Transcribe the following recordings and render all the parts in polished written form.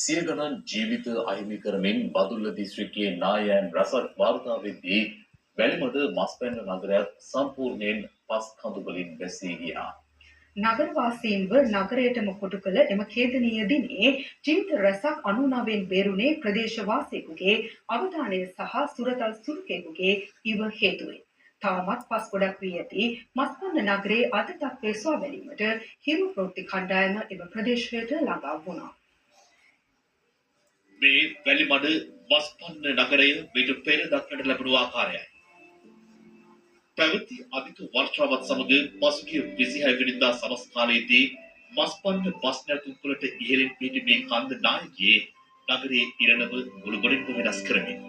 සිය ගණන් ජීවිත අහිමි කරමින් බදුල්ල දිස්ත්‍රික්කයේ නායයන් රසක් වාර්තා වෙද්දී වැලිමඩ මස්පැන්න නගරයත් සම්පූර්ණයෙන් පස් කඳු වලින් වැසී ගියා. නගරවාසීන්ව නගරයටම කොටු කළ එම ඛේදනීය දිනේ ජීවිත රැසක් 99න් බේරුණේ ප්‍රදේශවාසීකුගේ අවධානය සහ සුරතල් සුරුකෙකුගේ ඉව හේතුවෙන්. තාමත් පස් ගොඩක් වී ඇති මස්පන්න නගරයේ අද තත්ත්වය සොයා බැලීමට හිරු ප්‍රවෘත්ති කණ්ඩායම එම ප්‍රදේශයට ළඟා වුණා. මේ වැලිමඩ මස්පන්න නගරය මීට පෙර දක්නට ලැබුණු ආකාරයයි. පැවති අධික වර්ෂාවත් සමග පසුගිය 26 වෙනිදා සවස් කාලයේදී මස්පන්න බස් නැවතුම්පළට ඉහළින් පිහිටි මේ කන්ද නායකයේ නගරයේ ඉරණම මුළුමනින්ම වෙනස් කරමින්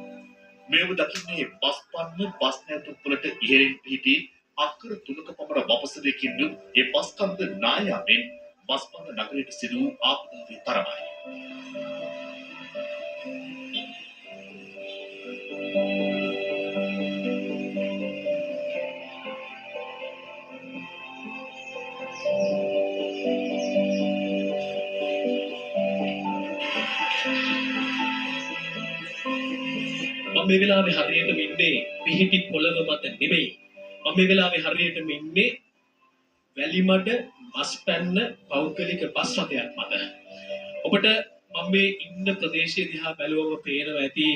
මේව දකින්නේ මස්පන්න බස් නැවතුම්පළට ඉහළින් පිහිටි අක්කර 3ක පමණ වපසරයකින් යුත් ඒ බස් කන්ද නායාවෙන් මස්පන්න නගරයට සිදු වූ ආපදාවේ තරමයි. මේ වෙලාවේ හරියටම ඉන්නේ පිහිටි පොළව මත නෙමෙයි. මම මේ වෙලාවේ හරියටම ඉන්නේ වැලිමඩ මස්පැන්න පෞද්ගලික බස් රථයක් මත. ඔබට මම මේ ඉන්න ප්‍රදේශය දිහා බැලුවම පේනවා ඇති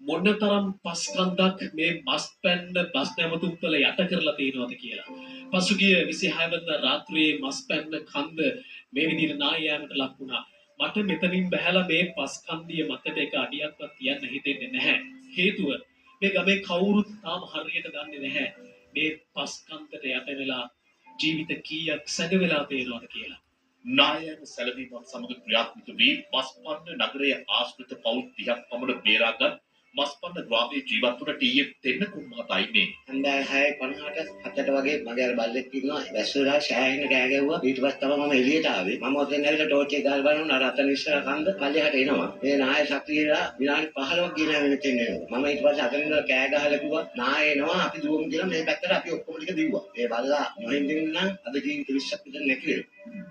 මොනතරම් පස්කන්දක් මේ මස්පැන්න බස් නැවතුම්පළ යට කරලා තියෙනවද කියලා. පසුගිය 26 වෙනිදා රාත්‍රියේ මස්පැන්න කන්ද මේ විදිහට නායෑමට ලක් වුණා. මට මෙතනින් බහැලා මේ පස්කන්දිය මතට එක අඩියක්වත් තියන්න හිතෙන්නේ නැහැ. හේතුව මේ ගමේ කවුරුත් තාම හරියට දන්නේ නැහැ මේ පස්කන්දට යට වෙලා ජීවිත කීයක් සැඟ වෙලා තියෙනවද කියලා. නායයන් සැලවීමත් සමග ක්‍රියාත්මක වී මස්පන්න නගරයේ ආශ්‍රිත පවුල් 30ක් පමණ බේරාගත් මස්පන්න ග්‍රාමයේ ජීවත් වුණ ටී.එෆ්. තෙන්නකුන් මහතා ඉන්නේ. හන්දෑ 6:50ට 7ට වගේ මගේ අර බල්ලෙක් ඉන්නවා. වැස්සුලා ෂෑහින කෑ ගැව්වා. ඊට පස්සේ තමයි මම එළියට ආවේ. මම ඔතෙන් ඇවිල්ලා ටෝච් එක ගාලා බලනවා රතන ඉස්සර කන්ද පල්ලෙහාට එනවා. මේ නාය සක්‍රියලා විනාඩි 15ක් ගියන මෙතෙන් එනවා. මම ඊට පස්සේ අතන ඉඳලා කෑ ගහලා කිව්වා නාය එනවා අපි දුවමු කියලා මේ පැත්තට අපි ඔක්කොම ටික දිව්වා. ඒ බල්ලා නොහින්දින් නම් අද ජීවිත 20ක් විතර නැති වෙනවා.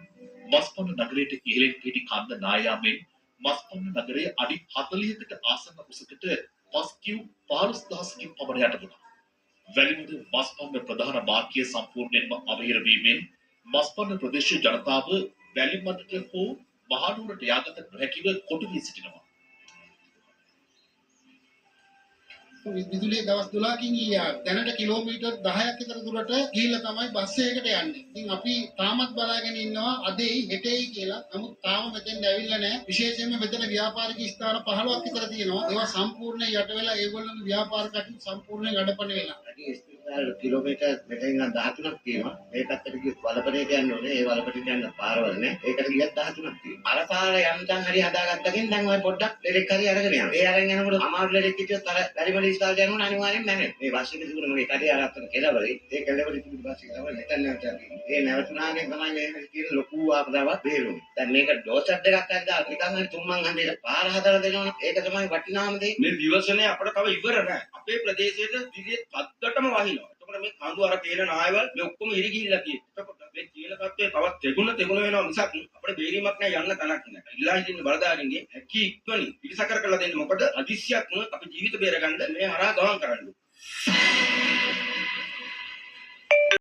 මස්පන්න නගරයට ඉහළින් පිහිටි කන්ද නායාමෙන් මස්පන්න නගරයේ අඩි 40කට ආසන්න උසකට පස් කිව් 15000කින් පමණ යට වුණා. වැලිමඩ මස්පන්න ප්‍රධාන මාර්ගය සම්පූර්ණයෙන්ම අවහිර වීමෙන් මස්පන්න ප්‍රදේශීය ජනතාව වැලිමඩට හෝ මහනුවරට යාගත නොහැකිව කොටු වී සිටිනවා. විදුලිය දවස් 12කින් ගියා. දැනට කිලෝමීටර් 10ක් විතර දුරට ගිහිල්ලා තමයි බස් එකකට යන්නේ. ඉතින් අපි තාමත් බලාගෙන ඉන්නවා අදෙයි හෙටෙයි කියලා. නමුත් තාම මෙතෙන් ඇවිල්ලා නැහැ. විශේෂයෙන්ම මෙතන ව්‍යාපාරික ස්ථාන 15ක් විතර තියෙනවා. ඒවා සම්පූර්ණයෙන් යට වෙලා ඒගොල්ලන්ගේ ව්‍යාපාර කටයුතු සම්පූර්ණයෙන් අඩපණ වෙලා. කිලෝමීටර් මෙතෙන් 13ක් තියෙනවා. මේ පැත්තට ගිය වලපනේ යන්න ඕනේ. ඒ වලපනේ යන්න පාරවල් නැහැ. ඒකට ගියත් 13ක් තියෙනවා. අර පාර යන්තම් හරි හදාගත්තකින් දැන් ඔය පොඩ්ඩක් ලෙඩෙක් හරි අරගෙන යනවා. ඒ අරගෙන යනකොට අමාරු ලෙඩෙක් හිටියොත් අර වැලිමඩ ඉස්තාලට යනකොට අනිවාර්යෙන් නැරෙනවා. මේ බස් එකේ තිබුණ මේ කඩේ අර අතන කෙලවරේ ඒ කෙලවරේ තිබුණ බස් එක තමයි මෙතන නැවතුනේ. ඒ නැවතුනාගෙන් තමයි මේ තියෙන ලොකු ආපදාවක් බේරුනේ. දැන් මේක ඩෝසර් දෙකක් අද්දා නිකන් හරි තුම්මන් හන්දියට පාර හදලා දෙනවනේ. ඒක තමයි වටිනාම දේ. මේ විවසනේ අපිට තව ඉවර නැහැ. අපේ ප්‍රදේශයේ දිගේ පද්දටම වහිනවා. එතකොට මේ කඳු අර තේන නායවල් මේ ඔක්කොම ඉරි ගිහිල්ලා තියෙන්නේ. එතකොට මේ කියලා තත්ත්වය තවත් තෙගුණ වෙනවා මිසක් අපිට බේරීමක් නැහැ යන්න තැනක් නැහැ. ඉල්ලා හිටින්න බලදාරින්ගේ හැකි ඉක්මනින් පිළිසකර කරලා දෙන්න. මොකද අදිශ්‍යයක් අපි ජීවිත බේරගන්න මේ හරහා ගමන් කරන්න.